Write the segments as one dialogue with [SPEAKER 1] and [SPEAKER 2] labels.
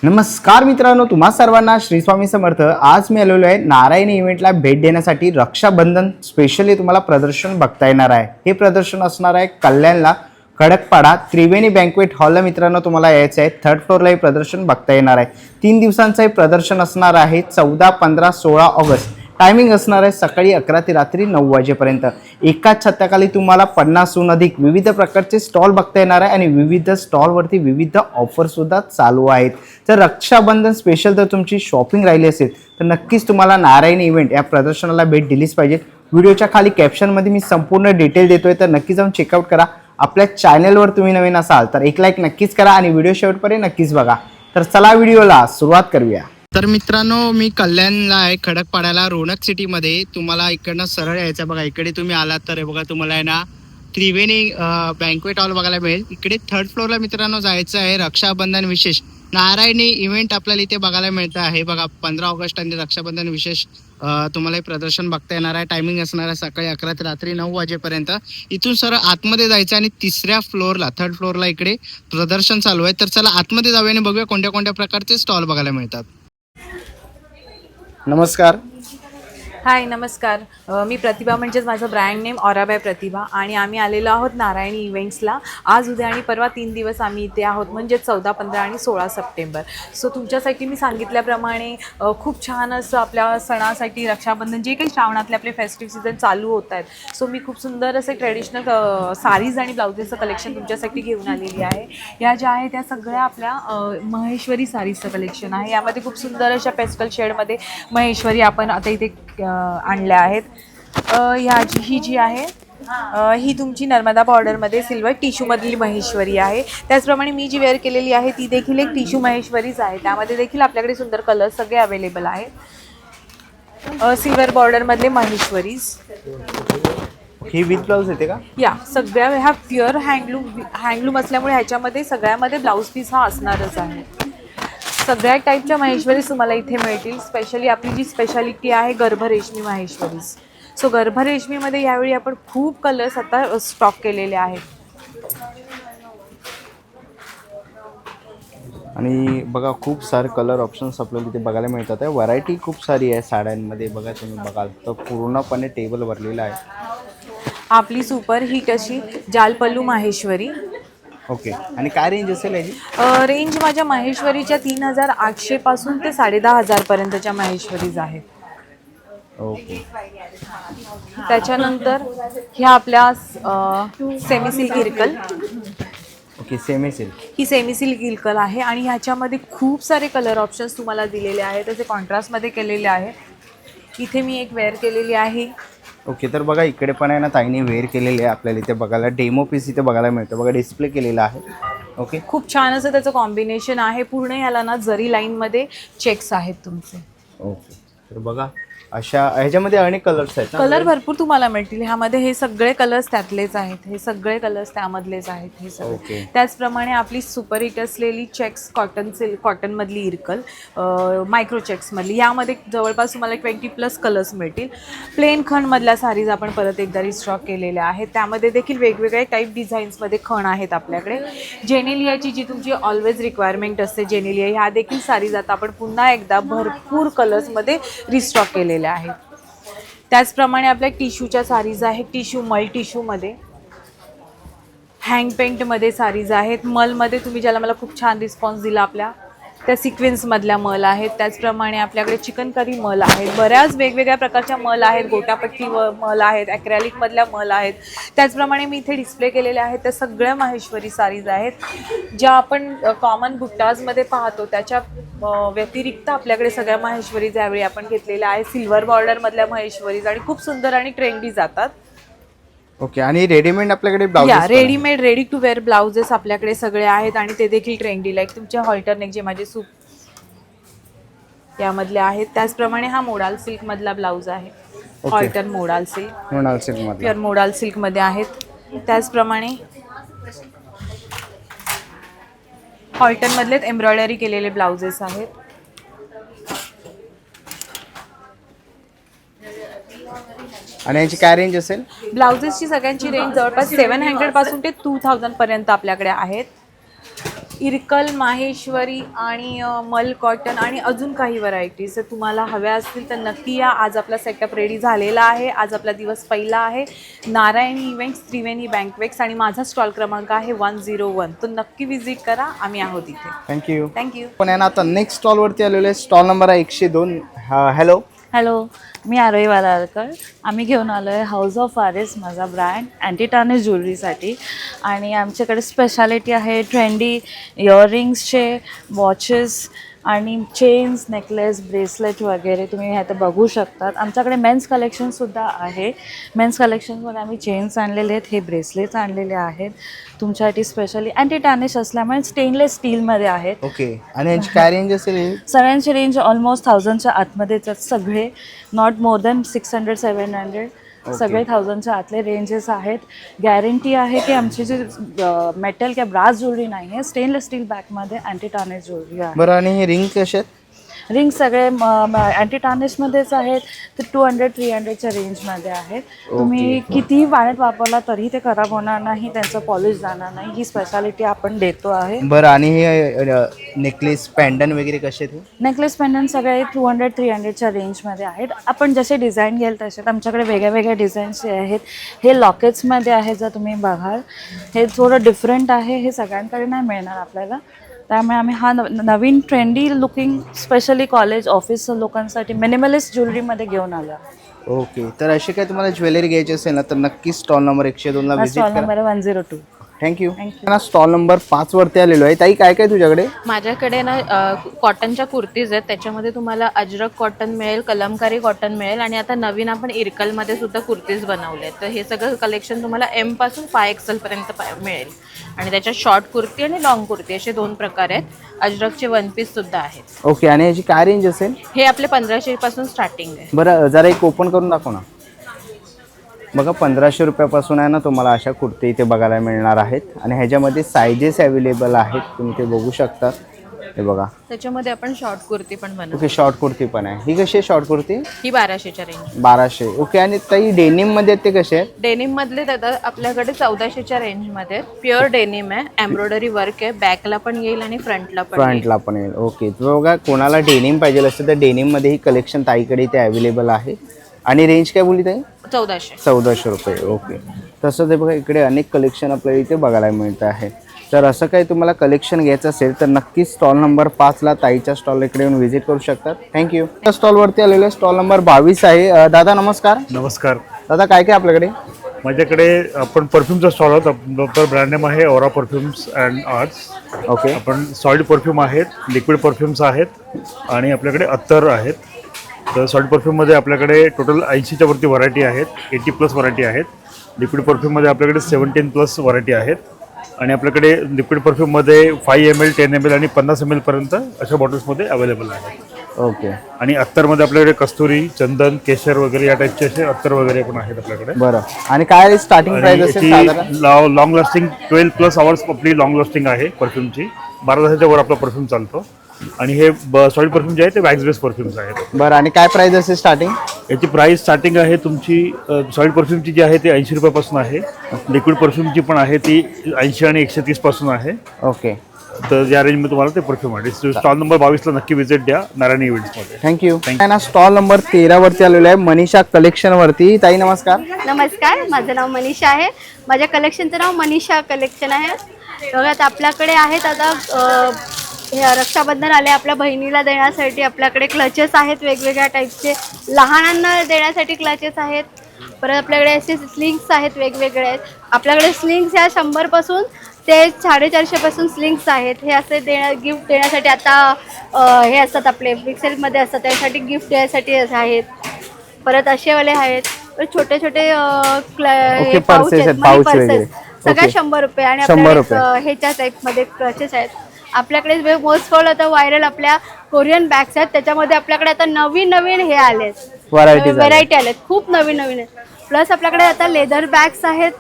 [SPEAKER 1] नमस्कार मित्रांनो, तुम्हा सर्वांना श्री स्वामी समर्थ। आज मी आलेलो आहे नारायणी इव्हेंटला भेट देण्यासाठी। रक्षाबंधन स्पेशली तुम्हाला प्रदर्शन बघता येणार आहे। हे प्रदर्शन असणार आहे कल्याणला खडकपाडा त्रिवेणी बँक्वेट हॉलला। मित्रांनो तुम्हाला यायचं आहे, 3rd फ्लोअरला हे प्रदर्शन बघता येणार आहे। 3 दिवसांचं हे प्रदर्शन असणार आहे, 14, 15, 16 ऑगस्ट। टायमिंग असणार आहे सकाळी 11 ते रात्री 9 वाजेपर्यंत। एकाच छताखाली तुम्हाला 50हून अधिक विविध प्रकारचे स्टॉल बघता येणार आहे आणि विविध स्टॉलवरती विविध ऑफर सुद्धा चालू आहेत। तर रक्षाबंधन स्पेशल जर तुमची शॉपिंग राहिली असेल तर नक्कीच तुम्हाला नारायणी इव्हेंट या प्रदर्शनाला भेट दिलीच पाहिजे। व्हिडिओच्या खाली कॅप्शनमध्ये मी संपूर्ण डिटेल देतोय, तर नक्की जाऊन चेकआउट करा। आपल्या चॅनलवर तुम्ही नवीन असाल तर एक लाईक नक्कीच करा आणि व्हिडिओ शेवटपर्यंत नक्कीच बघा। तर चला व्हिडिओला सुरुवात करूया। तर मित्रांनो, मी कल्याणला आहे खडकपाड्याला रोनक सिटीमध्ये। तुम्हाला इकडनं सरळ यायचं बघा। इकडे तुम्ही आलात तर बघा तुम्हाला आहे ना त्रिवेणी बँक्वेट हॉल बघायला मिळेल। इकडे 3rd फ्लोअरला मित्रांनो जायचं आहे। रक्षाबंधन विशेष नारायणी इव्हेंट आपल्याला इथे बघायला मिळतं आहे बघा। 15 ऑगस्ट आणि रक्षाबंधन विशेष तुम्हाला हे प्रदर्शन बघता येणार आहे। टायमिंग असणार आहे सकाळी 11 ते रात्री 9 वाजेपर्यंत। इथून सरळ आतमध्ये जायचं आणि 3ऱ्या फ्लोअरला 3rd फ्लोअरला इकडे प्रदर्शन चालू आहे। तर चला आतमध्ये जाऊया आणि बघूया कोणत्या कोणत्या प्रकारचे स्टॉल बघायला मिळतात। नमस्कार।
[SPEAKER 2] हाय नमस्कार, मी प्रतिभा, म्हणजेच माझं ब्रँड नेम ऑराबाय प्रतिभा, आणि आम्ही आलेलो आहोत नारायणी इव्हेंट्सला। आज उद्या आणि परवा 3 दिवस आम्ही इथे आहोत, म्हणजेच 14, 15 आणि 16 सप्टेंबर। सो तुमच्यासाठी मी सांगितल्याप्रमाणे खूप छान असं आपल्या सणासाठी रक्षाबंधन जे काही श्रावणातले आपले फेस्टिव्ह सीझन चालू होत आहेत, सो मी खूप सुंदर असे ट्रेडिशनल साडीज आणि ब्लाउजेसचं कलेक्शन तुमच्यासाठी घेऊन आलेली आहे। या ज्या आहेत त्या सगळ्या आपल्या महेश्वरी साडीजचं कलेक्शन आहे। यामध्ये खूप सुंदर अशा पेस्टल शेडमध्ये महेश्वरी आपण आता इथे आणल्या आहेत। ही जी आहे ही तुमची नर्मदा बॉर्डरमध्ये सिल्वर टिश्यूमधली महेश्वरी आहे। त्याचप्रमाणे मी जी वेअर केलेली आहे ती देखील एक टिश्यू महेश्वरीच आहे। त्यामध्ये देखील आपल्याकडे सुंदर कलर्स सगळे अवेलेबल आहेत। सिल्वर बॉर्डरमधले महेश्वरीज
[SPEAKER 1] ही विथ ब्लाउज येते का?
[SPEAKER 2] या सगळ्या ह्या प्युअर हँडलूम असल्यामुळे ह्याच्यामध्ये सगळ्यामध्ये ब्लाऊज पीस हा असणारच आहे। सगळ्या टाईपच्या महेश्वरीज तुम्हाला इथे मिळतील। स्पेशली आपली जी स्पेशालिटी आहे गर्भरेशमी महेश्वरीज। सो गर्भरेशमीमध्ये यावेळी आपण खूप कलर्स आता स्टॉक केलेले आहेत।
[SPEAKER 1] आणि बघा खूप सारे कलर ऑप्शन्स आपल्याला इथे बघायला मिळतात आहे। व्हरायटी खूप सारी आहे साड्यांमध्ये। बघा तुम्ही बघाल तर पूर्णपणे टेबल भरलेला आहे।
[SPEAKER 2] आपली सुपर हिट अशी जालपल्लू माहेश्वरी।
[SPEAKER 1] ओके, आणि काय रेंज असेल याची?
[SPEAKER 2] रेंज माझ्या माहेश्वरीच्या 3800 पासून ते 10,500 पर्यंतच्या माहेश्वरीज आहेत।
[SPEAKER 1] ओके,
[SPEAKER 2] त्याच्यानंतर ह्या आपल्या semi silk Irkal.
[SPEAKER 1] Okay, semi silk.
[SPEAKER 2] ही सेमी सिल्क इरकल आहे आणि ह्याच्यामध्ये खूप सारे कलर ऑप्शन्स तुम्हाला दिलेले आहेत, तसे कॉन्ट्रास्टमध्ये केलेले आहेत। इथे मी एक वेअर केलेली आहे।
[SPEAKER 1] ओके, तर बघा इकडे पण आहे ना ताईने वेअर केलेले आहे। आपल्याला इथे बघायला डेमो पीस इथे बघायला मिळतं बघा, डिस्प्ले केलेला आहे। ओके,
[SPEAKER 2] खूप छान असं त्याचं कॉम्बिनेशन आहे। पूर्ण याला ना जरी लाईनमध्ये चेक्स आहेत तुमचे।
[SPEAKER 1] ओके, तर बघा अशा ह्याच्यामध्ये अनेक कलर्स आहेत ना?
[SPEAKER 2] कलर भरपूर तुम्हाला मिळतील ह्यामध्ये। हे सगळे कलर्स त्यातलेच आहेत, हे सगळे कलर्स त्यामधलेच आहेत हे सगळे।
[SPEAKER 1] ओके,
[SPEAKER 2] त्याचप्रमाणे आपली सुपर हिट असलेली चेक्स कॉटनमधली इरकल, मायक्रो चेक्समधली, यामध्ये जवळपास तुम्हाला 20+ कलर्स मिळतील। प्लेन खणमधल्या साडीज आपण परत एकदा रिस्टॉक केलेल्या आहेत। त्यामध्ये देखील वेगवेगळे टाईप डिझाईन्समध्ये खण आहेत आपल्याकडे। जेनेलियाची जी तुमची ऑलवेज रिक्वायरमेंट असते जेनेलिया, ह्या देखील साडीज आता आपण पुन्हा एकदा भरपूर कलर्समध्ये रिस्टॉक केलेल्या आहेत। त्याचप्रमाणे आपल्या टिश्यूच्या साडीज आहेत। टिश्यू मल टिश्यूमध्ये, हँग पेंटमध्ये साडीज आहेत। मलमध्ये तुम्ही ज्याला मला खूप छान रिस्पॉन्स दिला आपल्या त्या सिक्वेन्समधल्या मल आहेत। त्याचप्रमाणे आपल्याकडे चिकनकरी मल आहेत। बऱ्याच वेगवेगळ्या प्रकारच्या मल आहेत। गोटापट्टी मल आहेत, ॲक्रेलिकमधल्या मल आहेत। त्याचप्रमाणे मी इथे डिस्प्ले केलेल्या आहेत त्या सगळ्या माहेश्वरी साडीज आहेत, ज्या आपण कॉमन बुट्टाजमध्ये पाहतो त्याच्या व्यतिरिक्त आपल्याकडे सगळ्या माहेश्वरीज यावेळी आपण घेतलेल्या आहेत। सिल्वर बॉर्डरमधल्या माहेश्वरीज आणि खूप सुंदर आणि ट्रेंडी जातात।
[SPEAKER 1] ओके, आणि रेडीमेड आपल्याकडे ब्लाउज?
[SPEAKER 2] या readymade ready to wear blouses आपल्याकडे सगळे आहेत आणि ते देखील ट्रेंडी, लाईक तुमचे हॉल्टर नेक जे माझे सूप यामधले आहेत। त्याचप्रमाणे हा मोडाल सिल्क मधला ब्लाउज आहे। Halter modal silk, pure modal silk मध्ये आहेत। त्याचप्रमाणे हॉल्टर मधले एम्ब्रॉयडरी केलेले ब्लाउजेस आहेत।
[SPEAKER 1] आणि याची काय रेंज असेल?
[SPEAKER 2] ब्लाउजेसची सगळ्यांची रेंज जवळपास 700 पासून ते 2000 पर्यंत आपल्याकडे आहेत। इरकल, माहेश्वरी आणि मल कॉटन आणि अजून काही व्हरायटीज जर तुम्हाला हव्या असतील तर नक्की या. आज आपला सेटअप रेडी झालेला आहे. आज आपला दिवस पहिला आहे. नारायणी इव्हेंट्स, त्रिवेणी बँकवेक्स आणि माझा स्टॉल क्रमांक आहे 101. तो नक्की विजिट करा. आम्ही आहोत इथे.
[SPEAKER 1] थँक्यू.
[SPEAKER 2] थँक्यू.
[SPEAKER 1] पण आहे ना आता नेक्स्ट स्टॉलवरती आलेलो आहे. स्टॉल नंबर आहे 102. हॅलो.
[SPEAKER 3] हॅलो, मी आरोही वालारकर. आम्ही घेऊन आलो आहे हाऊस ऑफ आरेस, माझा ब्रँड अँटी टार्निश ज्वेलरीसाठी. आणि आमच्याकडे स्पेशालिटी आहे ट्रेंडी इयरिंग्सचे, वॉचेस आणि चेन्स, नेकलेस, ब्रेसलेट वगैरे तुम्ही ह्यात बघू शकतात. आमच्याकडे मेन्स कलेक्शनसुद्धा आहे. मेन्स कलेक्शनमध्ये आम्ही चेन्स आणलेले आहेत, हे ब्रेसलेट्स आणलेले आहेत तुमच्यासाठी स्पेशली. अँटी टार्निश असल्यामुळे स्टेनलेस स्टीलमध्ये आहेत.
[SPEAKER 1] ओके. आणि यांची काय रेंज असेल?
[SPEAKER 3] सगळ्यांची रेंज ऑलमोस्ट 1000च्या आतमध्येच आहेत सगळे. Not more than 600-700. सगळे 1000च्या आतले रेंजेस आहेत. गॅरंटी आहे की आमची जी मेटल किंवा ब्रास ज्वेलरी नाही आहे, स्टेनलेस स्टील बॅगमध्ये अँटी टार्निश ज्वेलरी आहे.
[SPEAKER 1] बरं. आणि हे रिंग कसे आहेत?
[SPEAKER 3] रिंग सगळे अँटी टार्निशमध्येच आहेत. ते 200-300च्या रेंजमध्ये आहेत. तुम्ही कितीही पाण्यात वापरला तरी ते खराब होणार नाही, त्यांचं पॉलिश जाणार नाही. ही स्पेशालिटी आपण देतो आहे.
[SPEAKER 1] बरं. आणि हे नेकलेस, पॅन्डन वगैरे कसे आहेत?
[SPEAKER 3] नेकलेस पेंडंट सगळे 200-300च्या रेंजमध्ये आहेत. आपण जसे डिझाईन घ्याल तसे. आमच्याकडे वेगळ्या वेगळ्या डिझाईन्सचे आहेत. हे लॉकेट्समध्ये आहे, जर तुम्ही बघाल हे थोडं डिफरंट आहे. हे सगळ्यांकडे नाही मिळणार आपल्याला. त्यामुळे आम्ही हा नवीन trendy looking specially college office लोकांसाठी मिनिमलिस्ट ज्वेलरीमध्ये घेऊन आलो.
[SPEAKER 1] ओके. तर अशी काय तुम्हाला ज्वेलरी घ्यायची असेल ना तर नक्की स्टॉल नंबर 102ला व्हिजिट
[SPEAKER 3] स्टॉल
[SPEAKER 1] करा.
[SPEAKER 3] नंबर 102.
[SPEAKER 1] थँक्यू. स्टॉल नंबर 5 वरती आलेलो आहे. ताई काय काय तुझ्याकडे?
[SPEAKER 4] माझ्याकडे ना कॉटनच्या कुर्तीज आहेत. त्याच्यामध्ये तुम्हाला अजरक कॉटन मिळेल, कलमकारी कॉटन मिळेल आणि आता नवीन आपण इरकलमध्ये सुद्धा कुर्तीज बनवले आहेत. तर हे सगळं कलेक्शन तुम्हाला M पासून 5XL पर्यंत मिळेल. आणि त्याच्यात शॉर्ट कुर्ती आणि लॉंग कुर्ती असे 2 प्रकार आहेत. अजरकचे 1 पीस सुद्धा आहेत.
[SPEAKER 1] ओके. आणि याची काय रेंज असेल?
[SPEAKER 4] हे आपले 1500 पासून स्टार्टिंग आहे.
[SPEAKER 1] बरं. जरा एक ओपन करून दाखव ना. बघा 1500 रुपयापासून आहे ना तुम्हाला अशा कुर्ती इथे बघायला मिळणार आहेत. आणि ह्याच्यामध्ये सायझेस अवेलेबल आहेत, तुम्ही ते बघू शकता. हे बघा,
[SPEAKER 4] त्याच्यामध्ये आपण शॉर्ट कुर्ती पण बनवतो.
[SPEAKER 1] ओके. शॉर्ट कुर्ती पण आहे. ही कशी आहे शॉर्ट कुर्ती?
[SPEAKER 4] ही 1200च्या रेंज.
[SPEAKER 1] 1200. ओके. आणि ताई डेनिममध्ये आहेत ते कसे आहेत?
[SPEAKER 4] डेनिम मधले दादा आपल्याकडे 1400च्या रेंजमध्ये प्युअर डेनिम आहे. एम्ब्रॉयडरी वर्क आहे. बॅकला पण येईल आणि फ्रंटला पण येईल.
[SPEAKER 1] फ्रंटला पण येईल. ओके. बघा कोणाला डेनिम पाहिजे असेल तर डेनिममध्ये ही कलेक्शन ताईकडे इथे अवेलेबल आहे. आणि रेंज काय बोलली ताई? 1400 रुपये. ओके. तसं ते बघा इकडे अनेक कलेक्शन आपल्याला इथे बघायला मिळतं आहे. तर असं काही तुम्हाला कलेक्शन घ्यायचं असेल तर नक्कीच स्टॉल नंबर 5ला ताईच्या स्टॉल इकडे येऊन व्हिजिट करू शकतात. थँक्यू. स्टॉलवरती आलेलो आहे. स्टॉल नंबर 22 आहे. दादा नमस्कार.
[SPEAKER 5] नमस्कार.
[SPEAKER 1] दादा काय काय आपल्याकडे?
[SPEAKER 5] माझ्याकडे आपण परफ्यूमचा स्टॉल आहोत. आपलं ब्रँड नेम आहे ओरा परफ्युम्स अँड आर्ट्स.
[SPEAKER 1] ओके.
[SPEAKER 5] आपण सॉलिड परफ्यूम आहेत, लिक्विड परफ्युम्स आहेत आणि आपल्याकडे अत्तर आहेत. तर सॉलिड परफ्यूममध्ये आपल्याकडे टोटल 80च्या वरती व्हरायटी आहेत. 80+ व्हरायटी आहेत. लिक्विड परफ्यूममध्ये आपल्याकडे 17+ व्हरायटी आहेत. आणि आपल्याकडे लिक्विड परफ्यूममध्ये 5 ml, 10 ml आणि 50 ml पर्यंत अशा बॉटल्समध्ये अवेलेबल आहेत.
[SPEAKER 1] ओके.
[SPEAKER 5] आणि अत्तरमध्ये आपल्याकडे कस्तुरी, चंदन, केशर वगैरे या टाईपचे असे अत्तर वगैरे पण आहेत आपल्याकडे.
[SPEAKER 1] बरं. आणि काय स्टार्टिंग प्राइस असेल साधारण?
[SPEAKER 5] लॉंग लास्टिंग 12+ आवर्स आपली लॉंग लास्टिंग आहे परफ्यूमची. 12 तासाच्या वर आपला परफ्यूम चालतो. आणि हे सॉलिड परफ्यूम जे आहे ते वॅक्स बेस परफ्यूम्स आहेत.
[SPEAKER 1] बरं. आणि काय प्राइस असेल स्टार्टिंग?
[SPEAKER 5] याची प्राइस स्टार्टिंग आहे तुमची सॉलिड परफ्यूमची जी आहे ती 80 रुपयापासून आहे. लिक्विड परफ्यूमची पण आहे ती 80 आणि 130 पासून आहे.
[SPEAKER 1] ओके.
[SPEAKER 5] तर या रेंजमध्ये तुम्हाला ते परफ्यूम आहे. स्टॉल नंबर 22ला नक्की व्हिजिट द्या नारायणी इव्हेंट्समध्ये.
[SPEAKER 1] थँक्यू. ना स्टॉल नंबर 13 वरती आलेलो आहे मनीषा कलेक्शन वरती. ताई नमस्कार.
[SPEAKER 6] नमस्कार. माझं नाव मनीषा आहे. माझ्या कलेक्शनचं नाव मनीषा कलेक्शन आहे. बघा आपल्याकडे आहेत आता हे रक्षाबंधन आले. आपल्या बहिणीला देण्यासाठी आपल्याकडे क्लचेस आहेत वेगवेगळ्या टाईपचे. लहानांना देण्यासाठी क्लचेस आहेत. परत आपल्याकडे असे स्लिंग्स आहेत वेगवेगळे आहेत. आपल्याकडे स्लिंग्स ह्या 100 पासून ते 450 पासून स्लिंग्स आहेत. हे असे गिफ्ट देण्यासाठी आता हे असतात आपले पिक्सेलमध्ये असतात, त्यासाठी गिफ्ट देण्यासाठी आहेत. परत असेवाले आहेत. छोटे छोटे पाऊच आहेत, सगळ्या 100 रुपये. आणि आपल्याकडे ह्याच्या टाईपमध्ये क्लचेस आहेत. आपल्याकडे मोस्ट ऑल आता व्हायरल आपल्या कोरियन बॅग्स आहेत. त्याच्यामध्ये आपल्याकडे आता नवीन हे आले, व्हरायटी आलेत, खूप नवीन आहेत. प्लस आपल्याकडे आता लेदर बॅग्स आहेत,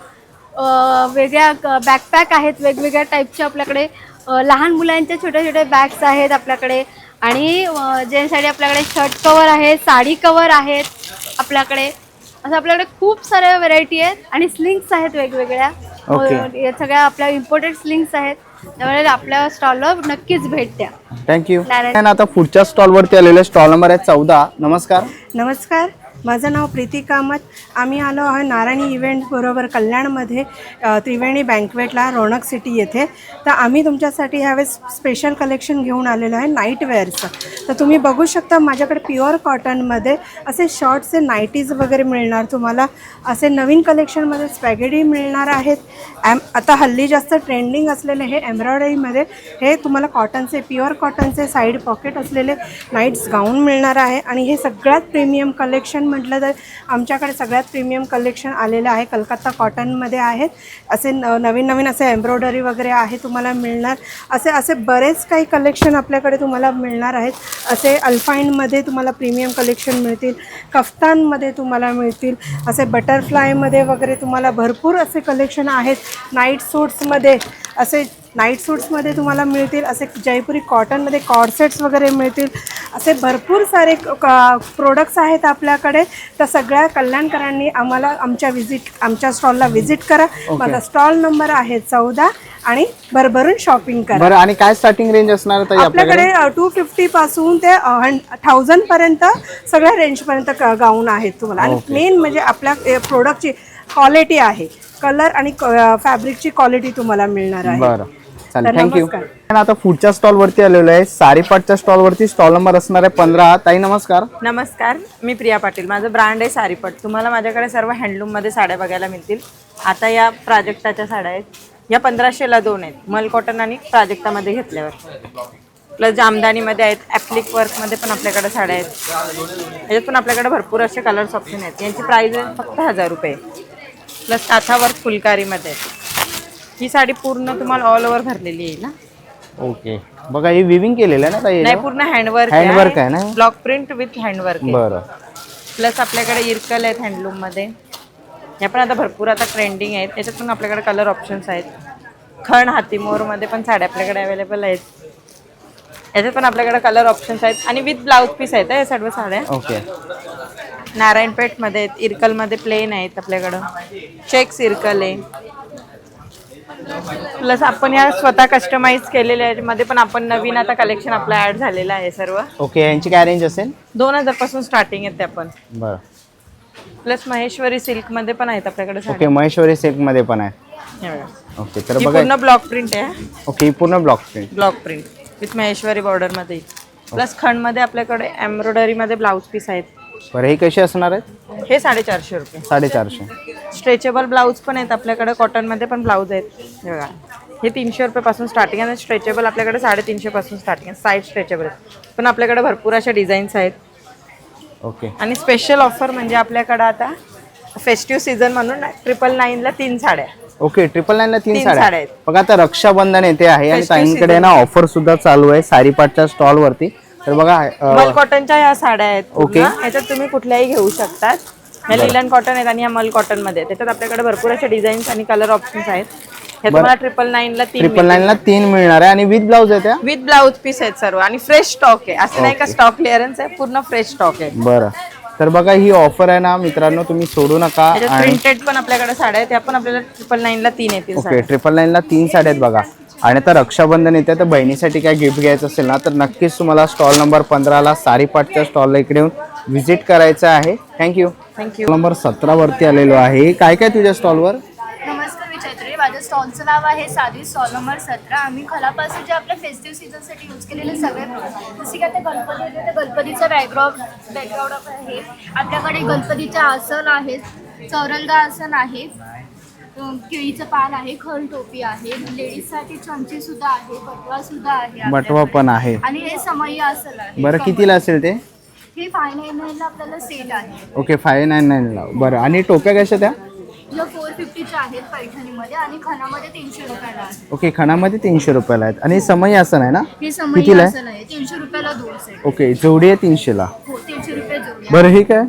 [SPEAKER 6] वेगळ्या बॅकपॅक आहेत वेगवेगळ्या टाईपचे. आपल्याकडे लहान मुलांचे छोटे बॅग्स आहेत आपल्याकडे. आणि जेंट्ससाठी आपल्याकडे शर्ट कवर आहेत, साडी कवर आहेत आपल्याकडे. असं आपल्याकडे खूप साऱ्या व्हरायटी आहेत. आणि स्लिंग्स आहेत वेगवेगळ्या.
[SPEAKER 1] ओके.
[SPEAKER 6] या सगळ्या आपल्या इम्पोर्टेड लिंक्स आहेत, त्यामुळे आपल्या स्टॉलवर नक्कीच भेट द्या.
[SPEAKER 1] थँक्यू.
[SPEAKER 6] नारायण.
[SPEAKER 1] आता पुढच्या स्टॉलवरती आलेले स्टॉल नंबर आहे 14. नमस्कार.
[SPEAKER 7] नमस्कार, माझं नाव प्रीती कामत. आम्ही आलो आहे नारायणी इव्हेंट बरोबर कल्याणमध्ये त्रिवेणी बँकवेटला रौनक सिटी येथे. तर आम्ही तुमच्यासाठी ह्यावेळेस स्पेशल कलेक्शन घेऊन आलेलो आहे नाईटवेअरचं. तर तुम्ही बघू शकता माझ्याकडे प्युअर कॉटनमध्ये असे शॉर्ट्सचे नाईटीज वगैरे मिळणार तुम्हाला. असे नवीन कलेक्शनमध्ये स्पॅगेटी मिळणार आहेत. आता हल्ली जास्त ट्रेंडिंग असलेले हे एम्ब्रॉयडरीमध्ये हे तुम्हाला कॉटनचे प्युअर कॉटनचे साईड पॉकेट असलेले नाईट्स गाऊन मिळणार आहे. आणि हे सगळ्यात प्रीमियम कलेक्शन म्हटलं तर आमच्याकडे सगळ्यात प्रीमियम कलेक्शन आलेलं आहे. कलकत्ता कॉटनमध्ये आहेत. असे नवीन नवीन असे एम्ब्रॉयडरी वगैरे आहे तुम्हाला मिळणार. असे बरेच काही कलेक्शन आपल्याकडे तुम्हाला मिळणार आहेत. असे अल्फाईनमध्ये तुम्हाला प्रीमियम कलेक्शन मिळतील, कफ्तानमध्ये तुम्हाला मिळतील, असे बटरफ्लायमध्ये वगैरे तुम्हाला भरपूर असे कलेक्शन आहेत. नाईट सूट्समध्ये नाईट सूट्समध्ये तुम्हाला मिळतील. असे जयपुरी कॉटनमध्ये कॉर्सेट्स वगैरे मिळतील. असे भरपूर सारे प्रोडक्ट्स आहेत आपल्याकडे. तर सगळ्या कल्याणकरांनी आमच्या स्टॉलला व्हिजिट करा. माझा स्टॉल नंबर आहे 14 आणि भरभरून शॉपिंग करा.
[SPEAKER 1] बरं, आणि काय स्टार्टिंग रेंज असणार ताई
[SPEAKER 7] आपल्याकडे 250 पासून ते 1000 पर्यंत सगळ्या रेंजपर्यंत गाऊन आहेत तुम्हाला. आणि मेन म्हणजे आपल्या प्रोडक्टची क्वालिटी आहे, कलर आणि फॅब्रिकची क्वालिटी तुम्हाला मिळणार आहे.
[SPEAKER 1] बरं, चालेल,
[SPEAKER 7] तर
[SPEAKER 1] थँक्यू.
[SPEAKER 7] नमस्कार.
[SPEAKER 1] आता पुढच्या स्टॉलवरती आलेलो आहे सारीपाटच्या स्टॉलवरती. स्टॉल नंबर असणार आहे 15. ताई नमस्कार.
[SPEAKER 8] नमस्कार, मी प्रिया पाटील. माझं ब्रँड आहे सारीपट. तुम्हाला माझ्याकडे सर्व हँडलूममध्ये साड्या बघायला मिळतील. आता या प्राजक्ताच्या साड्या आहेत, या 1500ला 2 आहेत. मल कॉटन आणि प्राजक्तामध्ये घेतल्यावर. प्लस जामदानीमध्ये आहेत, ॲप्लिक वर्कमध्ये पण आपल्याकडे साड्या आहेत. याच्यात पण आपल्याकडे भरपूर असे कलर्स ऑप्शन आहेत. यांची प्राईस आहे फक्त 1000 रुपये. प्लस काथा वर्क फुलकारीमध्ये आहे. ही साडी पूर्ण तुम्हाला ऑल ओव्हर भरलेली येईल ना.
[SPEAKER 1] ओके, बघा हे विविंग केलेलं आहे ना ताई?
[SPEAKER 8] नाही, पूर्ण हँडवर्क
[SPEAKER 1] हँडवर्क आहे ना?
[SPEAKER 8] Block print with handwork.
[SPEAKER 1] बरं.
[SPEAKER 8] प्लस आपल्याकडे इरकल आहेत हँडलूममध्ये. या पण आता भरपूर आता ट्रेंडिंग आहेत. याच्यात पण आपल्याकडे कलर ऑप्शन्स आहेत. खण हातीमोरमध्ये पण साड्या आपल्याकडे अवेलेबल आहेत. याच्यात पण आपल्याकडे कलर ऑप्शन्स आहेत आणि विथ ब्लाऊज पीस आहेत या सर्व साड्या.
[SPEAKER 1] ओके.
[SPEAKER 8] नारायणपेठमध्ये आहेत, इरकलमध्ये प्लेन आहेत आपल्याकडं. चेक्स इरकल आहे. प्लस आपण या स्वतः कस्टमाइज केलेल्या याच्यामध्ये पण आपण नवीन आता कलेक्शन आपलं ॲड झालेलं आहे सर्व.
[SPEAKER 1] ओके, यांची काय रेंज असेल?
[SPEAKER 8] 2000 पासून स्टार्टिंग आहेत त्या पण.
[SPEAKER 1] बरं.
[SPEAKER 8] प्लस महेश्वरी सिल्कमध्ये पण आहेत आपल्याकडे
[SPEAKER 1] ओके,
[SPEAKER 8] साड्या.
[SPEAKER 1] महेश्वरी सिल्कमध्ये पण आहे.
[SPEAKER 8] हे बघा.
[SPEAKER 1] ओके, तर
[SPEAKER 8] ही
[SPEAKER 1] बघा.
[SPEAKER 8] पूर्ण ब्लॉक प्रिंट आहे.
[SPEAKER 1] ओके, ही पूर्ण block print.
[SPEAKER 8] Block print with Maheshwari बॉर्डरमध्ये. प्लस खंडमध्ये आपल्याकडे एम्ब्रॉयडरीमध्ये ब्लाऊज पीस आहेत.
[SPEAKER 1] बरं, हे कसे असणार आहेत?
[SPEAKER 8] हे 450 रुपये.
[SPEAKER 1] 450.
[SPEAKER 8] स्ट्रेचेबल ब्लाऊज पण आहेत आपल्याकडे. कॉटनमध्ये पण ब्लाऊज आहेत. हे बघा, हे 300 रुपयापासून स्टार्टिंग आहे. स्ट्रेचेबल आपल्याकडे 350 पासून स्टार्टिंग आहे. साईड स्ट्रेचेबल आहेत. पण आपल्याकडे भरपूर अशा डिझाईन्स आहेत.
[SPEAKER 1] ओके.
[SPEAKER 8] आणि स्पेशल ऑफर म्हणजे आपल्याकडे आता फेस्टिव्ह सीझन म्हणून 999ला 3 साड्या.
[SPEAKER 1] ओके, 999ला 3
[SPEAKER 8] 3
[SPEAKER 1] साड्या
[SPEAKER 8] साड्या आहेत.
[SPEAKER 1] बघा. आता रक्षाबंधन येते आहे आणि
[SPEAKER 8] Festive
[SPEAKER 1] ताईंकडे
[SPEAKER 8] season.
[SPEAKER 1] ना ऑफर सुद्धा चालू आहे सारीपाटच्या स्टॉलवरती. तर बघा
[SPEAKER 8] मल कॉटनच्या ह्या साड्या आहेत
[SPEAKER 1] ओके.
[SPEAKER 8] पूर्ण. याच्यात तुम्ही कुठल्याही घेऊ शकतात. ह्या लिलन कॉटन आहेत आणि ह्या मल कॉटन मध्ये. त्याच्यात आपल्याकडे भरपूर असे डिझाईन्स आणि कलर ऑप्शन्स आहेत. हे तुम्हाला 999ला 3
[SPEAKER 1] 999ला 3 मिळणार आहे आणि विथ ब्लाऊज आहे त्या.
[SPEAKER 8] विथ ब्लाऊज पीस आहेत सर्व. आणि फ्रेश स्टॉक आहे, असं नाही का स्टॉक क्लिअरन्स आहे, पूर्ण फ्रेश स्टॉक आहे.
[SPEAKER 1] बरं, तर बघा ही ऑफर आहे ना मित्रांनो, तुम्ही सोडू नका.
[SPEAKER 8] त्याच्यात
[SPEAKER 1] आणि
[SPEAKER 8] प्रिंटेड पण आपल्याकडे साड्या आहेत. त्या पण आपल्याला 999ला 3 येतील
[SPEAKER 1] ओके,
[SPEAKER 8] साड्या.
[SPEAKER 1] 999ला 3 साड्या आहेत बघा. आणि आता रक्षाबंधन येते तर बहिणीसाठी काय गिफ्ट घ्यायचं असेल ना तर नक्कीच तुम्हाला स्टॉल नंबर 15ला सारीपाटच्या स्टॉलला इकडे येऊन व्हिजिट करायचं आहे. थँक्यू.
[SPEAKER 8] थँक्यू.
[SPEAKER 1] नंबर 17 वरती आलेलो आहे. काय काय तुझ्या स्टॉलवर?
[SPEAKER 9] नमस्कार, मी चैत्री. माझ्या स्टॉलचं नाव आहे साधी. Stall number 17. आम्ही खलापासून जे आपल्या फेस्टिव्ह सीझनसाठी यूज केलेले सगळे जसे की आता गणपती येते तर गणपतीचा बॅकग्राऊंड आहे. आपल्याकडे गणपतीचे आसन आहेत, चौरंगा आसन आहे, केळीचं पान आहे, खण टोपी आहे, लेडीजसाठी चमची सुद्धा आहे, बटवा सुद्धा आहे,
[SPEAKER 1] बटवा पण आहे.
[SPEAKER 9] आणि हे समई आसन आहे.
[SPEAKER 1] बरं, कितीला असेल ते?
[SPEAKER 9] हे 599ला आपल्याला सेट आहे.
[SPEAKER 1] ओके, 599ला. बरं, आणि टोप्या कशा त्या?
[SPEAKER 9] या 450च्या आहेत पैठणीमध्ये आणि खणामध्ये 300 रुपयाला आहे.
[SPEAKER 1] ओके, खणामध्ये 300 रुपयाला आहेत. आणि समई आसन आहे ना?
[SPEAKER 9] हे समई
[SPEAKER 1] कितीला आहे?
[SPEAKER 9] आसन आहे, 300 रुपयाला 2 सेट.
[SPEAKER 1] ओके, जोडी आहे 300ला.
[SPEAKER 9] हो, 300 रुपये जोडी.
[SPEAKER 1] बरं, हे काय?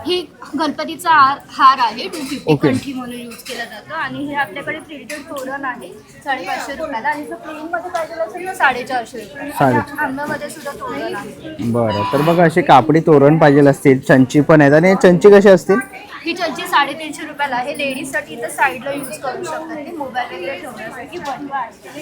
[SPEAKER 9] ही गणपतीचा हार आहे, 250
[SPEAKER 1] ओके.
[SPEAKER 9] कंठी म्हणून यूज केला जातो. आणि हे आपल्याकडे प्रिंटेड तोरण आहे 550 रुपयाला. आणि जर प्लेन मध्ये पाहिजे असेल तर 450 रुपये. आंब्यामध्ये सुद्धा तोरण आहे.
[SPEAKER 1] बरं, तर बघा असे कापडी तोरण पाहिजे असतील. चंची पण आहेत. आणि चंची कशी असतील?
[SPEAKER 9] ही चलची 350 रुपयाला आहे. लेडीजसाठी तर साईडला यूज करू शकतात ते मोबाईल वगैरे ठेवण्यासाठी पण.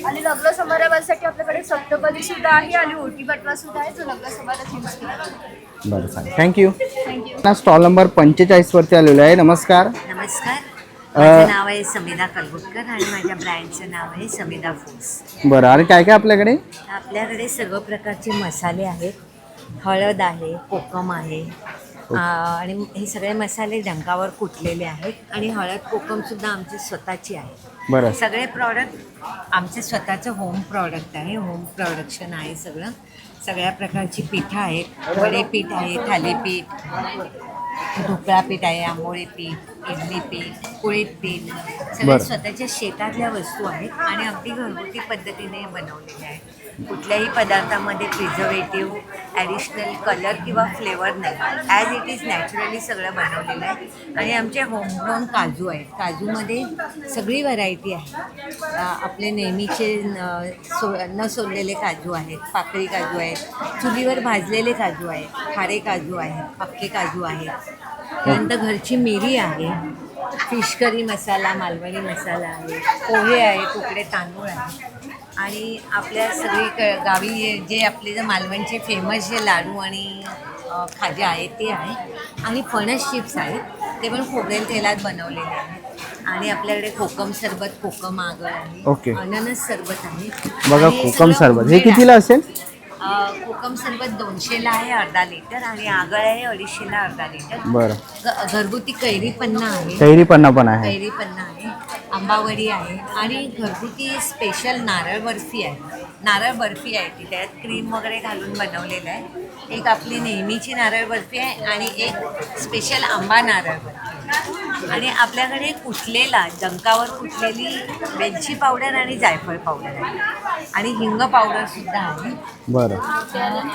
[SPEAKER 9] आणि लग्न समारंभासाठी आपल्याकडे सप्तपदी सुद्धा आहे आणि ओटी बटवा सुद्धा आहे जो लग्न समारंभात यूज केला जातो.
[SPEAKER 1] बरं चालेल, थँक्यू.
[SPEAKER 9] थँक्यू.
[SPEAKER 1] स्टॉल नंबर 45 वरती आलेलो आहे. नमस्कार.
[SPEAKER 10] नमस्कार, माझं नाव आहे समिधा कलगुटकर आणि माझ्या ब्रँडचं नाव आहे समिधा फूड्स.
[SPEAKER 1] बरं, आणि काय काय आपल्याकडे?
[SPEAKER 10] आपल्याकडे सर्व प्रकारचे मसाले आहेत. हळद आहे, कोकम आहे आणि हे सगळे मसाले डंकावर कुटलेले आहेत आणि हळद कोकमसुद्धा आमची स्वतःची आहे.
[SPEAKER 1] बरं.
[SPEAKER 10] सगळे प्रॉडक्ट आमचे स्वतःचं होम प्रॉडक्ट आहे, होम प्रोडक्शन आहे सगळं. सगळ्या प्रकारची पिठं आहेत, वडेपीठ आहे, थालीपीठ, ढोकळा पीठ आहे, आंबोळी पीठ, इडली पीठ, कुळीत पीठ, सगळे
[SPEAKER 1] बरं.
[SPEAKER 10] स्वतःच्या शेतातल्या वस्तू आहेत आणि अगदी घरगुती पद्धतीने बनवलेल्या आहेत. कुठल्याही पदार्थामध्ये प्रिझर्वेटिव्ह, ॲडिशनल कलर किंवा फ्लेवर नाही, ॲज इट इज नॅचरली सगळं बनवलेलं आहे. आणि आमचे होमग्रोन काजू आहेत. काजूमध्ये सगळी व्हरायटी आहे. आपले नेहमीचे न सोललेले काजू आहेत, पाकळी काजू आहेत, चुलीवर भाजलेले काजू आहेत, खारे काजू आहेत, अख्खे काजू आहेत. त्यानंतर घरची मिरी आहे, फिश करी मसाला, मालवणी मसाला आहे, पोहे आहे, तुकडे तांदूळ आहे. आणि आपल्या सगळी गावी जे आपले जे मालवणचे फेमस जे लाडू आणि खाजा आहेत ते आहे. आणि फणस चिप्स आहेत, ते पण खोबरेल तेलात बनवलेले आहेत. आणि आपल्याकडे कोकम सरबत, कोकम आगळ आहे,
[SPEAKER 1] ओके.
[SPEAKER 10] अननस सरबत आहे.
[SPEAKER 1] बघा,
[SPEAKER 10] आणि
[SPEAKER 1] कोकम
[SPEAKER 10] सगळं
[SPEAKER 1] सरबत हे
[SPEAKER 10] homemade
[SPEAKER 1] कितीला
[SPEAKER 10] आहे.
[SPEAKER 1] असेल?
[SPEAKER 10] कोकम सरबत 200ला आहे अर्धा लिटर आणि आगळ आहे 250ला अर्धा लिटर.
[SPEAKER 1] बरं.
[SPEAKER 10] घरगुती कैरी पन्ना आहे,
[SPEAKER 1] कैरी पन्ना पण आहे.
[SPEAKER 10] कैरी पन्ना आहे, आंबावडी आहे आणि घरगुती स्पेशल नारळ बर्फी आहे. नारळ बर्फी आहे ती त्यात क्रीम वगैरे घालून बनवलेलं आहे. एक आपली नेहमीची नारळ बर्फी आहे आणि एक स्पेशल आंबा नारळ बर्फी. आणि आपल्याकडे कुटलेला डंकावर कुटलेली वेलची पावडर आणि जायफळ पावडर आहे आणि हिंग पावडर सुद्धा आहे.
[SPEAKER 1] बरं.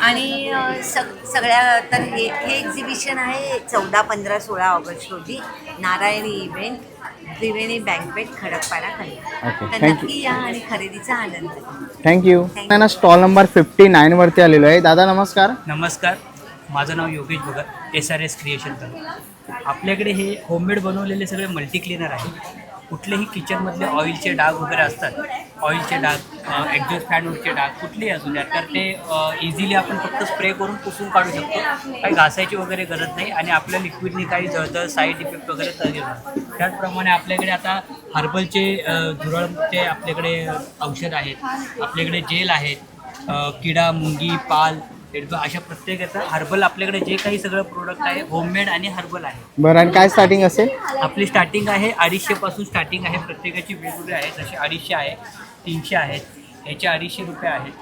[SPEAKER 10] आणि सगळ्या तर हे एक्झिबिशन आहे 14, 15, 16 ऑगस्ट रोजी नारायणी इव्हेंट, त्रिवेणी बँकवेट, खडकपाडा, कल्याण.
[SPEAKER 1] ओके,
[SPEAKER 10] तर
[SPEAKER 1] थँक्यू.
[SPEAKER 10] नक्की या आणि खरेदीचा आनंद घ्या.
[SPEAKER 1] थँक्यू. ना स्टॉल नंबर 59 वरती आलेलो आहे. दादा नमस्कार.
[SPEAKER 11] नमस्कार, माझं नाव योगेश भगत, SRS क्रिएशन तर. आपल्याकडे हे होममेड बनवलेले सगळे मल्टी क्लीनर आहे. कुठलेही किचनमधले ऑइलचे डाग वगैरे असतात, ऑइलचे डाग, एक्झॉस्ट फॅनवरचे डाग कुठलेही असू द्या, तर ते इझिली आपण फक्त स्प्रे करून पुसून काढू शकतो. काही घासायची वगैरे गरज नाही आणि आपल्या लिक्विडनी काही जळजळ साईड इफेक्ट वगैरे तयार होणार. त्याचप्रमाणे आपल्याकडे आता हर्बलचे झुरळचे आपल्याकडे औषध आहेत, आपल्याकडे जेल आहेत, किडा, मुंगी, पाल, अशा प्रत्येक याचा हर्बल आपल्याकडे जे काही सगळं प्रोडक्ट आहे होममेड आणि हर्बल आहे.
[SPEAKER 1] बरं, आणि काय स्टार्टिंग असेल?
[SPEAKER 11] आपली स्टार्टिंग आहे 250 पासून स्टार्टिंग आहे. प्रत्येकाची वेगवेगळे आहेत, जसे 250 आहे, 300 आहेत, ह्याचे 250 रुपये आहेत.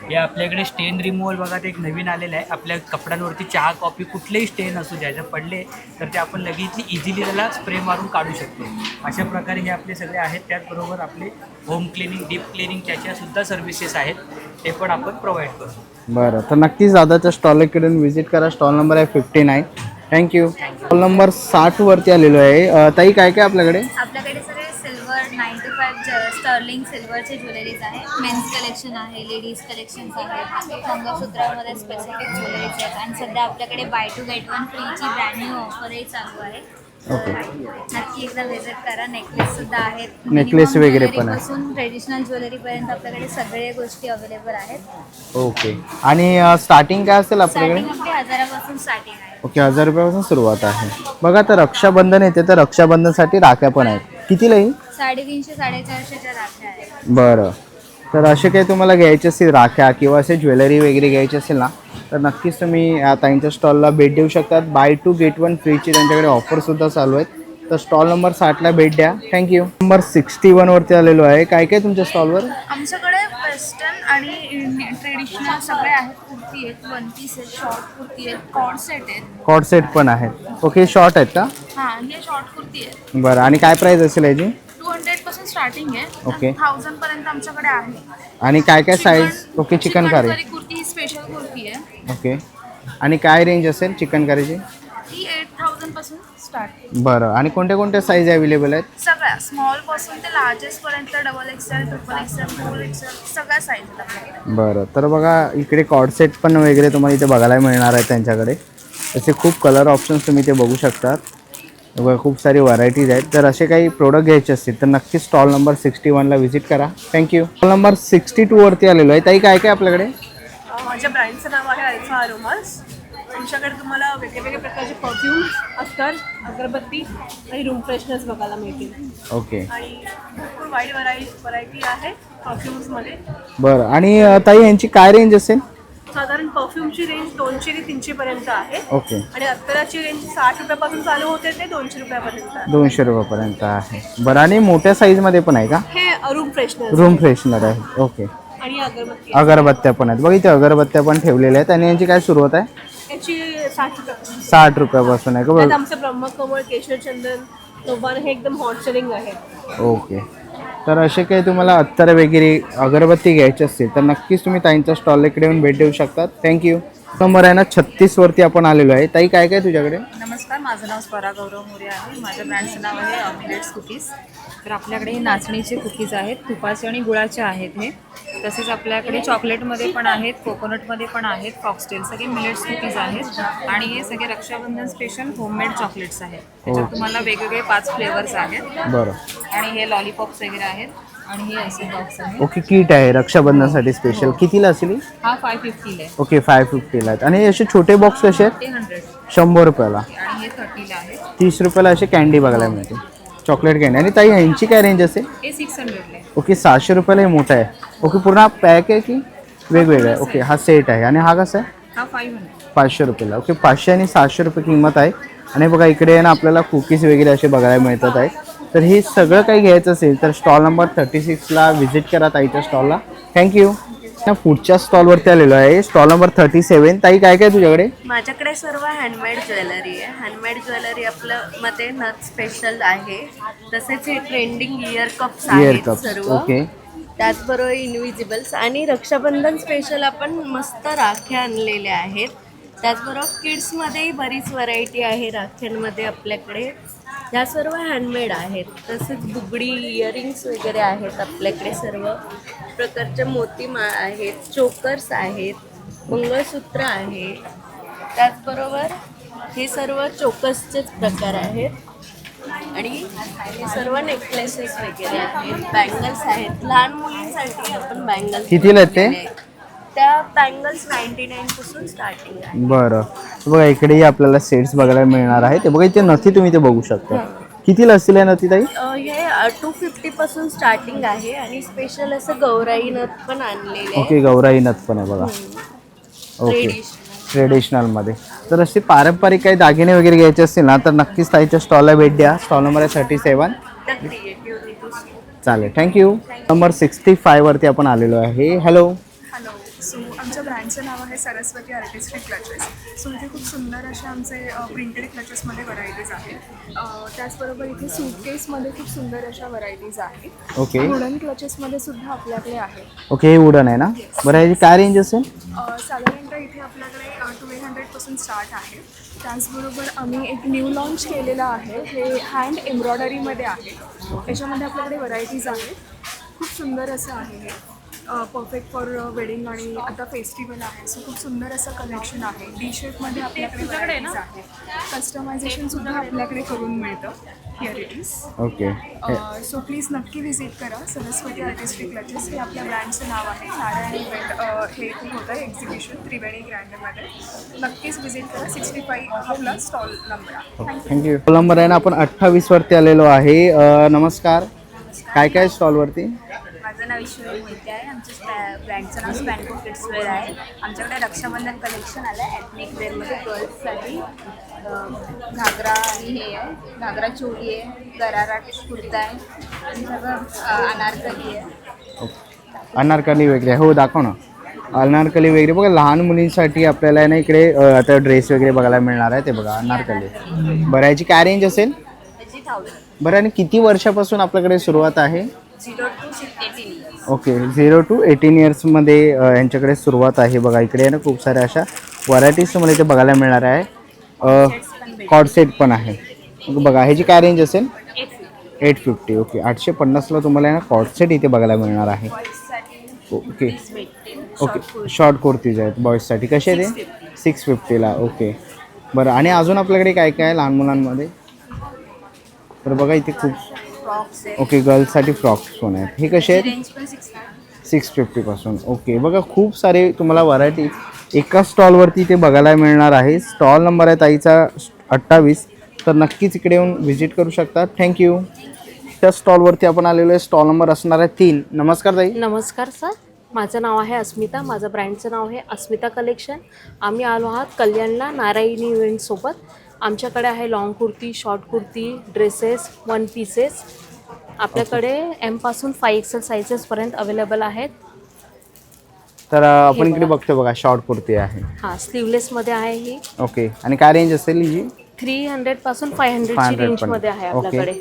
[SPEAKER 11] हे आपल्याकडे स्टेन रिमूव्हल बघा, ते एक नवीन आलेलं आहे. आपल्या कपड्यांवरती चहा, कॉफी कुठलेही स्टेन असू द्या, जर पडले तर ते आपण लगेच इझिली त्याला स्प्रे मारून काढू शकतो. अशा प्रकारे हे आपले सगळे आहेत. त्याचबरोबर आपले होम क्लिनिंग, डीप क्लिनिंगच्या सुद्धा सर्व्हिसेस आहेत, ते पण आपण प्रोव्हाइड करतो.
[SPEAKER 1] बरं, तर नक्कीच दादाच्या स्टॉलकडे व्हिजिट करा. स्टॉल नंबर आहे 59. थँक्यू. स्टॉल नंबर 60 वरती आलेलो आहे. ताई काय काय आपल्याकडे?
[SPEAKER 9] आपल्याकडे सगळे सिल्वर 95 स्टर्लिंग सिल्वरचे ज्वेलरीज आहे. मेन्स कलेक्शन आहे, लेडीज कलेक्शन्स आहेत, मंगळसूत्रामध्ये स्पेसिफिक ज्वेलरीज आहेत. आणि सध्या आपल्याकडे बाय टू गेट वन फ्रीची ब्रँड न्यू ऑफरही चालू आहे.
[SPEAKER 1] ओके.
[SPEAKER 9] नक्की एकदा व्हिजिट करा. नेकलेस सुद्धा आहेत,
[SPEAKER 1] नेकलेस वगैरे पण आहे.
[SPEAKER 9] पासून ट्रेडिशनल ज्वेलरीपर्यंत आपल्याकडे सगळे गोष्टी अवेलेबल आहेत.
[SPEAKER 1] ओके. आणि स्टार्टिंग काय असेल आपल्याकडे?
[SPEAKER 9] स्टार्टिंग आपली 1000पासून स्टार्टिंग आहे.
[SPEAKER 1] ओके, 1000 रुपयापासून सुरुवात आहे. बघा, तर रक्षाबंधन येते, तर रक्षाबंधनसाठी राख्या पण आहेत. कितीला येईल?
[SPEAKER 9] 350, 450च्या राख्या आहेत.
[SPEAKER 1] बरं, तर असे काही तुम्हाला घ्यायचे असतील राख्या किंवा असे ज्वेलरी वगैरे घ्यायची असेल ना, तर नक्कीच तुम्ही ताईंच्या स्टॉलला भेट देऊ शकतात. बाय टू गेट वन फ्रीची त्यांच्याकडे ऑफरसुद्धा चालू आहेत. तर स्टॉल नंबर 60ला भेट द्या. थँक्यू. नंबर 61 वरती आलेलो आहे. काय काय तुमच्या स्टॉलवर?
[SPEAKER 12] आमच्याकडे वेस्टर्न आणि ट्रेडिशनल सगळे आहेत. कुर्ती आहेत, वन पीस आहेत, शॉर्ट कुर्ती आहेत, कॉर्ड सेट आहेत.
[SPEAKER 1] कॉर्ड सेट पण आहेत. ओके, शॉर्ट आहेत का?
[SPEAKER 12] हां, हे शॉर्ट कुर्ती आहेत.
[SPEAKER 1] बरं, आणि काय प्राईस असेल याची?
[SPEAKER 12] 200 पासून स्टार्टिंग आहे.
[SPEAKER 1] ओके.
[SPEAKER 12] 1000 पर्यंत आमच्याकडे आहे.
[SPEAKER 1] आणि काय काय size? Okay, chicken curry.
[SPEAKER 12] Kurti ही स्पेशल कुर्ती आहे.
[SPEAKER 1] ओके. आणि काय रेंज असेल चिकन करीची?
[SPEAKER 12] ती 8000 पासून स्टार्ट.
[SPEAKER 1] बरं, आणि कोणत्या कोणत्या साईज अवेलेबल आहेत?
[SPEAKER 12] सगळ्या स्मॉल पासून ते लार्जेस्ट पर्यंत, double XL, triple XL, 4XL सगळ्या साईज आहेत आपल्याकडे.
[SPEAKER 1] बरं, तर बघा इकडे कॉर्ड सेट पण वगैरे तुम्हाला इथे बघायला मिळणार आहे त्यांच्याकडे. तसे खूप कलर ऑप्शन्स तुम्ही ते बघू शकतात. बघा खूप सारी व्हरायटीज आहेत. जर असे काही प्रोडक्ट घ्यायचे असतील तर नक्की स्टॉल नंबर 61ला व्हिजिट करा. थँक्यू. स्टॉल नंबर 62वरती आलेलो आहे. ताई काय काय आपल्याकडे?
[SPEAKER 13] माझ्या ब्रँडचं नाव आहे अल्फा अरोमास. आमच्याकडे तुम्हाला वेगवेगळ्या प्रकारचे परफ्यूम्स, अत्तर, अगरबत्ती आणि रूम फ्रेशनर्स बघायला मिळतील.
[SPEAKER 1] ओके.
[SPEAKER 13] आणि भरपूर वाईड व्हरायटी आहे परफ्युम्समध्ये.
[SPEAKER 1] बरं. आणि ताई यांची काय रेंज असेल?
[SPEAKER 13] साधारण परफ्यूमची रेंज 200 ते 300 पर्यंत आहे.
[SPEAKER 1] ओके.
[SPEAKER 13] आणि अत्तराची रेंज 60 रुपयापासून चालू होते ते 200 रुपयापर्यंत आहे.
[SPEAKER 1] 200 रुपयापर्यंत आहे. बरं. आणि मोठ्या साईजमध्ये पण आहे का?
[SPEAKER 13] हे रूम फ्रेशनर
[SPEAKER 1] रूम फ्रेशनर आहे. ओके.
[SPEAKER 13] आणि अगरबत्ती
[SPEAKER 1] अगरबत्त्या पण आहेत. बघा इथे अगरबत्त्या पण ठेवलेल्या आहेत. आणि यांची काय सुरुवात आहे?
[SPEAKER 13] याची 60 रुपयापासून.
[SPEAKER 1] 60 रुपयापासून आहे का?
[SPEAKER 13] त्यात
[SPEAKER 1] बरं.
[SPEAKER 13] आमचं ब्रह्मकमळ, केशर चंदन, नोबान हे एकदम हॉट सेलिंग आहे.
[SPEAKER 1] ओके. तर असे काही तुम्हाला अत्तर वगैरे अगरबत्ती घ्यायची असतील तर नक्कीच तुम्ही ताईंच्या स्टॉल इकडे येऊन भेट देऊ शकतात. थँक्यू. नंबर आहे ना 36वरती आपण आलेलो आहे. ताई काय काय तुझ्याकडे?
[SPEAKER 14] नमस्कार, माझं नाव स्वरा गौरव मोरे आहे. माझ्या ब्रँडचं नाव आहे मिलेट्स कुकीज. तर आपल्याकडे हे नाचणीचे कुकीज आहेत, तुपाचे आणि गुळाचे आहेत हे. तसेच आपल्याकडे चॉकलेटमध्ये पण आहेत, कोकोनटमध्ये पण आहेत, फॉक्सटेल सगळे मिलेट्स कुकीज आहेत. आणि हे सगळे रक्षाबंधन स्पेशल होममेड चॉकलेट्स आहेत. त्याच्यात तुम्हाला वेगवेगळे 5 फ्लेवर्स आहेत.
[SPEAKER 1] बरं.
[SPEAKER 14] आणि हे लॉलीपॉप्स वगैरे आहेत. आणि हे असे बॉक्स आहेत.
[SPEAKER 1] ओके. किट आहे रक्षाबंधनसाठी स्पेशल. कितीला असेल ही?
[SPEAKER 14] हा 550 आहे.
[SPEAKER 1] ओके. 550ला आहेत. आणि असे छोटे बॉक्स कसे आहेत?
[SPEAKER 14] ते 100.
[SPEAKER 1] 100 रुपयाला.
[SPEAKER 14] आणि हे 30ला आहे.
[SPEAKER 1] 30 रुपयाला असे कॅन्डी बघायला मिळते, चॉकलेट कॅन्डी. आणि ताई ह्यांची काय रेंज असेल?
[SPEAKER 14] हे 600 आहे.
[SPEAKER 1] ओके. 600 रुपयाला हे मोठा आहे. ओके. पूर्ण हा पॅक आहे की वेगवेगळा आहे? ओके. हा सेट आहे. आणि हा कसा आहे?
[SPEAKER 14] हा 500.
[SPEAKER 1] 500 रुपयाला. ओके. 500 आणि 600 रुपये किंमत आहे. आणि बघा इकडे आहे ना आपल्याला कुकीज वगैरे असे बघायला मिळतात आहे. तर हे सगळं काही घ्यायचं असेल तर स्टॉल नंबर 36ला व्हिजिट करा ताईच्या स्टॉलला. थँक्यू. पुढच्या स्टॉलवरती आलेलो आहे, स्टॉल नंबर 37. ताई काय काय तुझ्याकडे?
[SPEAKER 15] माझ्याकडे सर्व हँडमेड ज्वेलरी आहे. हँडमेड ज्वेलरी आपलं मध्ये नथ स्पेशल आहे. तसेच हे ट्रेंडिंग इयर कप्स आहेत सर्व.
[SPEAKER 1] ओके.
[SPEAKER 15] त्याचबरोबर इनविजिबल्स आणि रक्षाबंधन स्पेशल आपण मस्त राख्या आणलेल्या आहेत. त्याचबरोबर किड्समध्येही बरीच व्हरायटी आहे राख्यांमध्ये आपल्याकडे. ह्या सर्व हँडमेड आहेत. तसेच बुगडी, इयरिंग्स वगैरे आहेत आपल्याकडे. सर्व प्रकारचे मोतीमाळ आहेत, चोकर्स आहेत, मंगळसूत्र आहे. त्याचबरोबर हे सर्व चोकर्सचेच प्रकार आहेत. आणि हे सर्व नेकलेसेस वगैरे आहेत, बँगल्स आहेत. लहान मुलींसाठी आपण बँगल्स
[SPEAKER 1] कितीला आहेत ते?
[SPEAKER 15] त्या बँगल्स 99 पासून स्टार्टिंग आहे.
[SPEAKER 1] बरं. बघा इकडेही आपल्याला सेट्स बघायला मिळणार आहे. ते बघा इथे नथी तुम्ही ते बघू शकता. कितीला असतील आहे नथी ताई?
[SPEAKER 15] हे 250 पासून स्टार्टिंग आहे. आणि स्पेशल असं गौराई नथ पण आणलेले आहे.
[SPEAKER 1] ओके. गौराई नथ पण आहे बघा. ओके. ट्रेडिशनलमध्ये. तर असे पारंपरिक काही दागिने वगैरे घ्यायचे असतील ना तर नक्कीच ताईच्या स्टॉलला भेट द्या. स्टॉल नंबर आहे 37. चालेल. थँक्यू. नंबर 65वरती आपण आलेलो आहे. हॅलो.
[SPEAKER 12] हॅलो. सो आमच्या ब्रँडचं नाव आहे सरस्वती आर्टिस्टिक क्लचेस. सो इथे खूप सुंदर असे आमचे प्रिंटेड क्लचेसमध्ये व्हरायटीज आहेत. त्याचबरोबर इथे सूटकेसमध्ये खूप सुंदर अशा व्हरायटीज आहेत.
[SPEAKER 1] ओके.
[SPEAKER 12] वुडन क्लचेसमध्ये सुद्धा आपल्याकडे आहे.
[SPEAKER 1] ओके. हे वुडन आहे ना? बरं. ह्याची काय रेंज असेल?
[SPEAKER 12] साधारणतः इथे आपल्याकडे 1200 पासून स्टार्ट आहे. त्याचबरोबर आम्ही एक न्यू लॉन्च केलेलं आहे. हे हँड एम्ब्रॉयडरीमध्ये आहे. याच्यामध्ये आपल्याकडे व्हरायटीज आहेत. खूप सुंदर असं आहे हे. परफेक्ट फॉर वेडिंग आणि आता फेस्टिवल आहे. सो खूप सुंदर असं कलेक्शन आहे. डी शेपमध्ये आपल्याकडे व्हरायटीज आहे. कस्टमायझेशनसुद्धा आपल्याकडे करून मिळतं. Here it is.
[SPEAKER 1] Okay.
[SPEAKER 12] So please नक्की व्हिजिट करा. सरस्वती आर्टिस्टिक क्लचेस हे आपल्या ब्रँडचं नाव आहे. नारायण इव्हेंट हे खूप होतं आहे एक्झिबिशन त्रिवेणी ग्रँडमध्ये. नक्कीच व्हिजिट करा. 65 हा आपला स्टॉल नंबर आहे.
[SPEAKER 1] थँक्यू. स्टॉल नंबर आहे ना आपण 28वरती आलेलो आहे. नमस्कार. काय काय स्टॉलवरती?
[SPEAKER 16] माझं नाव ईश्वरी मोहिते आहे. आमच्या ब्रँडचं नाव स्पॅनको किड्सवेअर आहे. आमच्याकडे रक्षाबंधन कलेक्शन आलं आहे ॲथनिक वेअरमध्ये. गर्ल्ससाठी घागरा आणि हे आहे, घागरा चोळी आहे, गरारा कुर्ता आहे आणि सगळं अनारकली आहे.
[SPEAKER 1] अनारकली वगैरे. हो दाखव ना. अनारकली वगैरे बघा लहान मुलींसाठी आपल्याला आहे ना इकडे आता ड्रेस वगैरे बघायला मिळणार आहे. ते बघा अनारकली. बरं. याची काय रेंज असेल?
[SPEAKER 16] त्याची 1000.
[SPEAKER 1] बरं. आणि किती वर्षापासून आपल्याकडे सुरुवात आहे?
[SPEAKER 16] 0 to 18 years.
[SPEAKER 1] ओके. 0 to 18 इयर्समध्ये यांच्याकडे सुरुवात आहे. बघा इकडे आहे ना खूप साऱ्या अशा व्हरायटीज तुम्हाला इथे बघायला मिळणार आहे. कॉर्ड सेट पण आहे. बघा ह्याची काय रेंज असेल? 850. ओके. 850ला तुम्हाला आहे ना कॉर्ड सेट इथे बघायला मिळणार आहे. ओके. ओके. शॉर्ट कुर्तीज आहेत बॉईजसाठी. कसे आहे ते? 650ला. ओके. बरं. आणि अजून आपल्याकडे काय काय आहे लहान मुलांमध्ये? तर बघा इथे खूप
[SPEAKER 16] फ्रॉक्स आहे
[SPEAKER 1] ओके गर्ल्ससाठी फ्रॉक्स पण आहेत. हे कसे आहेत?
[SPEAKER 16] रेंज पण
[SPEAKER 1] 650 पासून. ओके बघा खूप सारे तुम्हाला व्हरायटी एका स्टॉलवरती इथे बघायला मिळणार आहे. स्टॉल नंबर आहे ताईचा 28. तर नक्कीच इकडे येऊन व्हिजिट करू शकता. थँक्यू. त्या स्टॉलवरती आपण आलेलो आहे. स्टॉल नंबर असणार आहे 3. नमस्कार ताई.
[SPEAKER 4] नमस्कार सर, माझं नाव आहे अस्मिता. माझं ब्रँडचं नाव आहे अस्मिता कलेक्शन. आम्ही आलो आहात कल्याणला नारायणी इव्हेंटसोबत. आमच्याकडे आहे long kurti, short kurti, dresses, one pieces. आपल्याकडे एमपासून 5XL सायझेसपर्यंत अवेलेबल आहेत.
[SPEAKER 1] तर आपण इकडे बघतो बघा शॉर्ट कुर्ती आहे.
[SPEAKER 4] हां, स्लीवलेसमध्ये आहे ही.
[SPEAKER 1] ओके आणि काय रेंज असेल ही?
[SPEAKER 4] 300 पासून 500ची
[SPEAKER 1] 500
[SPEAKER 4] रेंजमध्ये आहे
[SPEAKER 1] ओके.
[SPEAKER 4] आपल्याकडे.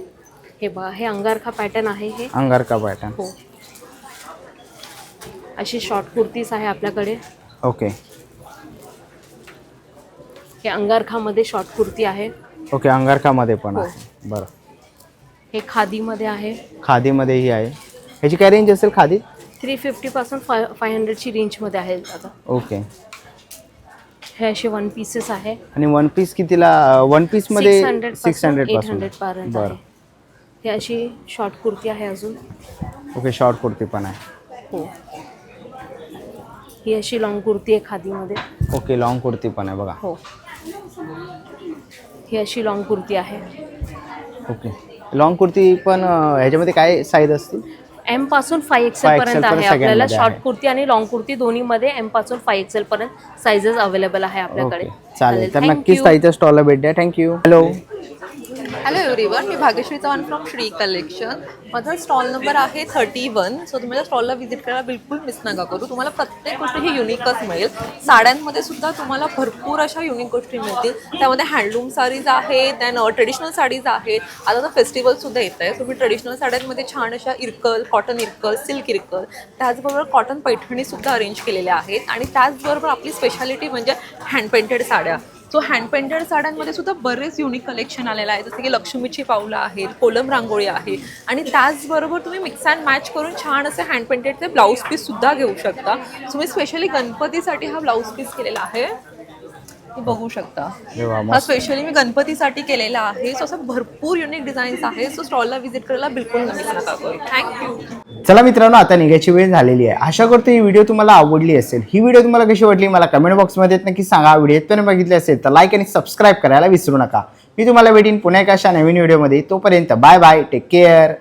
[SPEAKER 4] हे बघा, हे अंगारखा पॅटर्न आहे. हे
[SPEAKER 1] अंगारका पॅटर्न.
[SPEAKER 4] हो, अशी शॉर्ट कुर्तीज आहे आपल्याकडे.
[SPEAKER 1] ओके
[SPEAKER 4] हे अंगारखामध्ये शॉर्ट कुर्ती आहे.
[SPEAKER 1] ओके अंगारकामध्ये पण
[SPEAKER 4] हो.
[SPEAKER 1] आहे. बरं.
[SPEAKER 4] हे खादीमध्ये आहे.
[SPEAKER 1] खादीमध्येही आहे. ह्याची काय रेंज असेल खादी?
[SPEAKER 4] 350 पासून 500ची रेंजमध्ये आहे आता.
[SPEAKER 1] ओके.
[SPEAKER 4] हे असे वन पीसेस आहे.
[SPEAKER 1] आणि वन पीस कितीला? वन पीस मध्ये
[SPEAKER 4] 600
[SPEAKER 1] पासून
[SPEAKER 4] 800 पर्यंत
[SPEAKER 1] बरं.
[SPEAKER 4] आहे. हे अशी शॉर्ट कुर्ती आहे अजून.
[SPEAKER 1] ओके शॉर्ट कुर्ती पण आहे.
[SPEAKER 4] हो, ही अशी लॉंग कुर्ती आहे खादीमध्ये.
[SPEAKER 1] ओके लॉंग कुर्ती पण आहे बघा.
[SPEAKER 4] हो, ही अशी लॉंग कुर्ती आहे.
[SPEAKER 1] ओके लॉंग कुर्ती पण ह्याच्यामध्ये काय साईज असतील?
[SPEAKER 4] एम पासून 5XL पर्यंत आहे आपल्याला.
[SPEAKER 1] सगळ्यांमध्ये
[SPEAKER 4] शॉर्ट
[SPEAKER 1] आहे.
[SPEAKER 4] कुर्ती आणि लॉंग कुर्ती दोन्हीमध्ये एम पासून 5XL पर्यंत साईजेस अवेलेबल आहे आपल्याकडे.
[SPEAKER 1] ओके चालेल. तर
[SPEAKER 4] Thank
[SPEAKER 1] नक्कीच
[SPEAKER 4] you.
[SPEAKER 1] ताईच्या स्टॉलला भेट द्या. Thank you. Hello.
[SPEAKER 17] Hello everyone, me Bhagyashree Chavan from Shri collection. माझा स्टॉल नंबर आहे 31. सो तुम्ही त्या स्टॉलला व्हिजिट करायला बिलकुल मिस नका करू. तुम्हाला प्रत्येक गोष्ट ही युनिकच मिळेल. साड्यांमध्ये सुद्धा तुम्हाला भरपूर अशा युनिक गोष्टी मिळतील. त्यामध्ये हँडलूम साडीज आहेत, दॅन ट्रेडिशनल साडीज आहेत. आता तर फेस्टिवलसुद्धा येत आहे. तुम्ही ट्रेडिशनल साड्यांमध्ये छान अशा इरकल, कॉटन इरकल, सिल्क इरकल, त्याचबरोबर कॉटन पैठणीसुद्धा अरेंज केलेल्या आहेत. आणि त्याचबरोबर आपली स्पेशालिटी म्हणजे हँड पेंटेड साड्या. सो हँड पेंटेड साड्यांमध्ये सुद्धा बरेच युनिक कलेक्शन आलेलं आहे. जसं की लक्ष्मीची पावलं आहेत, कोलम रांगोळी आहे. आणि त्याचबरोबर तुम्ही मिक्स अँड मॅच करून छान असे हँड पेंटेडचे ब्लाऊज पीससुद्धा घेऊ शकता. सो मी स्पेशली गणपतीसाठी हा ब्लाऊज पीस केलेला आहे. हे बघू शकता. हा स्पेशली मी गणपतीसाठी केलेला आहे. सो असं भरपूर युनिक डिझाईन्स आहेत. सो स्टॉलला व्हिजिट करायला बिलकुल मिस नका करू. थँक्यू.
[SPEAKER 1] चला मित्रांनो आता निघायची वेळ झालेली आहे. आशा करतो ही व्हिडिओ तुम्हाला आवडली असेल. ही व्हिडिओ तुम्हाला कशी वाटली मला कमेंट बॉक्समध्ये नक्की सांगा. व्हिडिओ इथपर्यंत बघितले असेल तर लाईक आणि सबस्क्राईब करायला विसरू नका. मी तुम्हाला भेटीन पुन्हा एका अशा नवीन व्हिडिओमध्ये. तोपर्यंत बाय बाय. Take care.